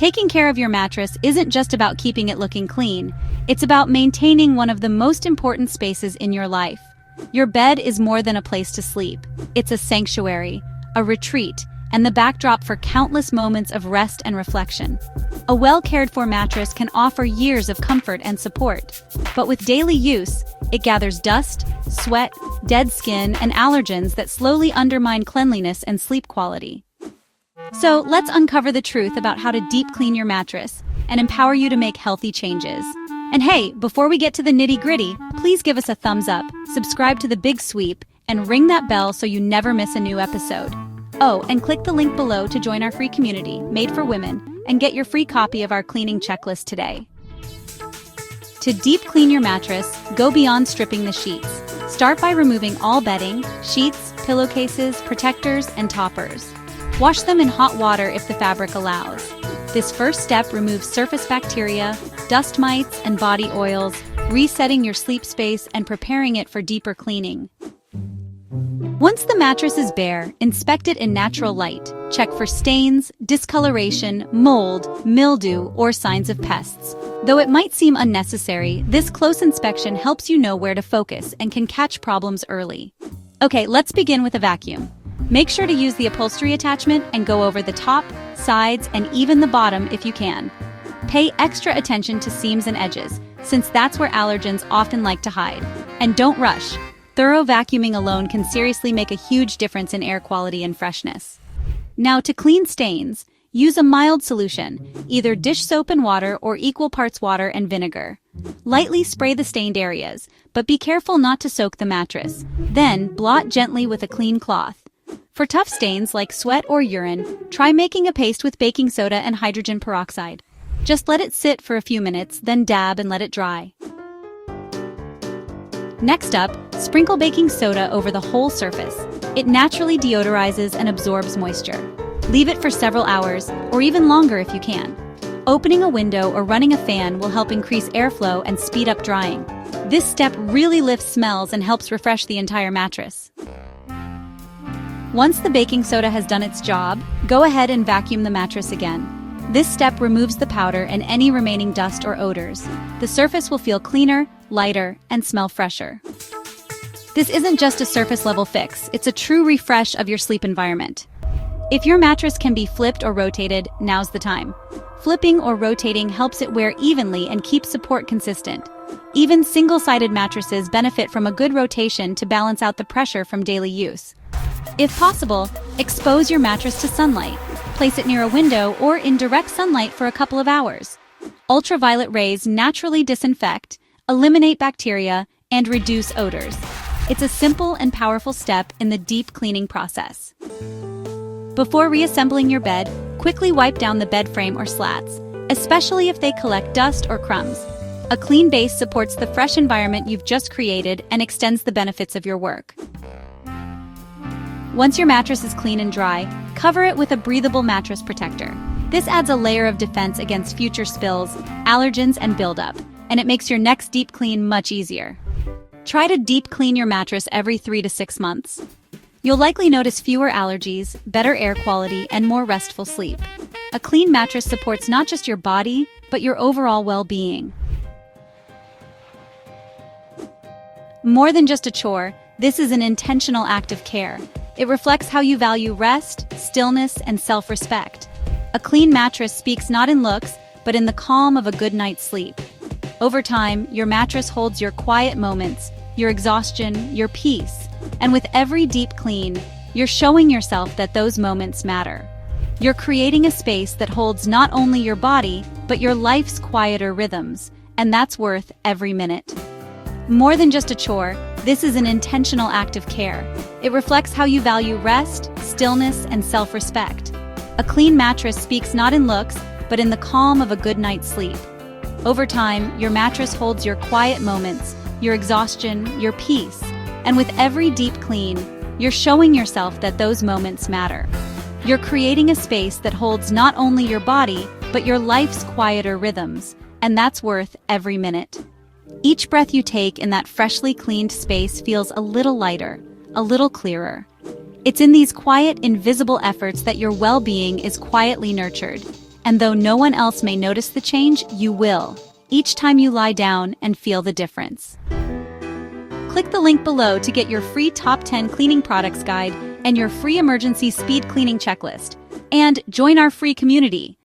Taking care of your mattress isn't just about keeping it looking clean, it's about maintaining one of the most important spaces in your life. Your bed is more than a place to sleep. It's a sanctuary, a retreat, and the backdrop for countless moments of rest and reflection. A well-cared-for mattress can offer years of comfort and support. But with daily use, it gathers dust, sweat, dead skin, and allergens that slowly undermine cleanliness and sleep quality. So let's uncover the truth about how to deep clean your mattress and empower you to make healthy changes. And hey, before we get to the nitty-gritty, please give us a thumbs up, subscribe to The Big Sweep, and ring that bell so you never miss a new episode. Oh, and click the link below to join our free community, Made for Women, and get your free copy of our cleaning checklist today. To deep clean your mattress, go beyond stripping the sheets. Start by removing all bedding, sheets, pillowcases, protectors, and toppers. Wash them in hot water if the fabric allows. This first step removes surface bacteria, dust mites, and body oils, resetting your sleep space and preparing it for deeper cleaning. Once the mattress is bare, inspect it in natural light. Check for stains, discoloration, mold, mildew, or signs of pests. Though it might seem unnecessary, this close inspection helps you know where to focus and can catch problems early. Okay, let's begin with a vacuum. Make sure to use the upholstery attachment and go over the top, sides, and even the bottom if you can. Pay extra attention to seams and edges, since that's where allergens often like to hide. And don't rush. Thorough vacuuming alone can seriously make a huge difference in air quality and freshness. Now, to clean stains, use a mild solution, either dish soap and water or equal parts water and vinegar. Lightly spray the stained areas, but be careful not to soak the mattress. Then, blot gently with a clean cloth. For tough stains like sweat or urine, try making a paste with baking soda and hydrogen peroxide. Just let it sit for a few minutes, then dab and let it dry. Next up, sprinkle baking soda over the whole surface. It naturally deodorizes and absorbs moisture. Leave it for several hours, or even longer if you can. Opening a window or running a fan will help increase airflow and speed up drying. This step really lifts smells and helps refresh the entire mattress. Once the baking soda has done its job, go ahead and vacuum the mattress again. This step removes the powder and any remaining dust or odors. The surface will feel cleaner, lighter, and smell fresher. This isn't just a surface-level fix, it's a true refresh of your sleep environment. If your mattress can be flipped or rotated, now's the time. Flipping or rotating helps it wear evenly and keeps support consistent. Even single-sided mattresses benefit from a good rotation to balance out the pressure from daily use. If possible, expose your mattress to sunlight. Place it near a window or in direct sunlight for a couple of hours. Ultraviolet rays naturally disinfect, eliminate bacteria, and reduce odors. It's a simple and powerful step in the deep cleaning process. Before reassembling your bed, quickly wipe down the bed frame or slats, especially if they collect dust or crumbs. A clean base supports the fresh environment you've just created and extends the benefits of your work. Once your mattress is clean and dry, cover it with a breathable mattress protector. This adds a layer of defense against future spills, allergens, and buildup, and it makes your next deep clean much easier. Try to deep clean your mattress every 3 to 6 months. You'll likely notice fewer allergies, better air quality, and more restful sleep. A clean mattress supports not just your body, but your overall well-being. More than just a chore, this is an intentional act of care. It reflects how you value rest, stillness, and self-respect. A clean mattress speaks not in looks, but in the calm of a good night's sleep. Over time, your mattress holds your quiet moments, your exhaustion, your peace. And with every deep clean, you're showing yourself that those moments matter. You're creating a space that holds not only your body, but your life's quieter rhythms, and that's worth every minute. More than just a chore, this is an intentional act of care. It reflects how you value rest, stillness, and self-respect. A clean mattress speaks not in looks, but in the calm of a good night's sleep. Over time, your mattress holds your quiet moments, your exhaustion, your peace. And with every deep clean, you're showing yourself that those moments matter. You're creating a space that holds not only your body, but your life's quieter rhythms, and that's worth every minute. Each breath you take in that freshly cleaned space feels a little lighter, a little clearer. It's in these quiet, invisible efforts that your well-being is quietly nurtured. And though no one else may notice the change, you will, each time you lie down and feel the difference. Click the link below to get your free top 10 cleaning products guide and your free emergency speed cleaning checklist. And join our free community.